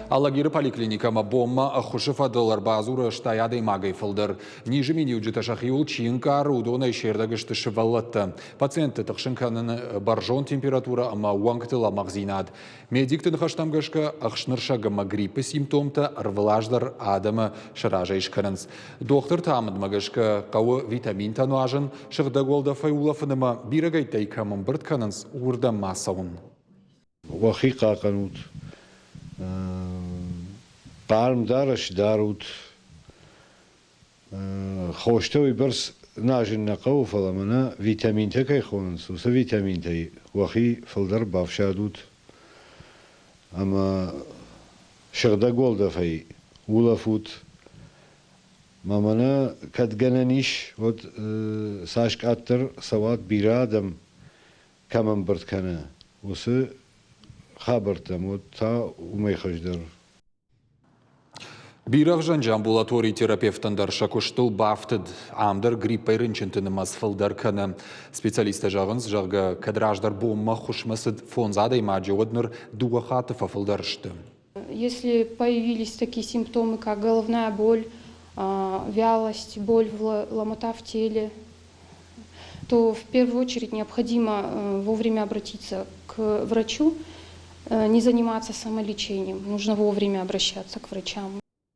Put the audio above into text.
Аллагир поликлиникама бомма хушифа доллар базура штаяды магай фылдыр. Ниже меню джиташахиул чинкар удона ишердагышты шиваллатты. Пациенты тахшинканын баржон температура ама уангтыла магзинад. Медиктын хаштамгашка ахшныршагама гриппы симптомта рвлаждар адама шаража ишкарынс. Доктор тамыд магашка кауы витамин тануажын шыгдаголда файулафыныма бирагайтай камын біртканынс урда масауын. وخيقة قنوت قارم دارش داروت خوشتوي برس ناجن نقو فلمنا فيتامين تكي خونس وس فيتامين تي وخي فلدر بافشادوت اما شغدا قولدا في ولا فوت مامنا كد جنانيش ود ساشك اتر سواد بيرادم كمان برد كنا وس خبرتم و تا умейхаждар. Бирахжан амбулаторий терапевтандар шакуштыл бафтыд амдар гриппай рынчынтынымаз фылдар специалисты жағыныз жағы кадраждар бомма хушмасыд фонзадай маджиодныр дуахаты фафылдарышты. Если появились такие симптомы, как головная боль, вялость, боль ломота в теле, то в первую очередь необходимо вовремя обратиться к врачу, не заниматься самолечением, нужно вовремя обращаться к врачам.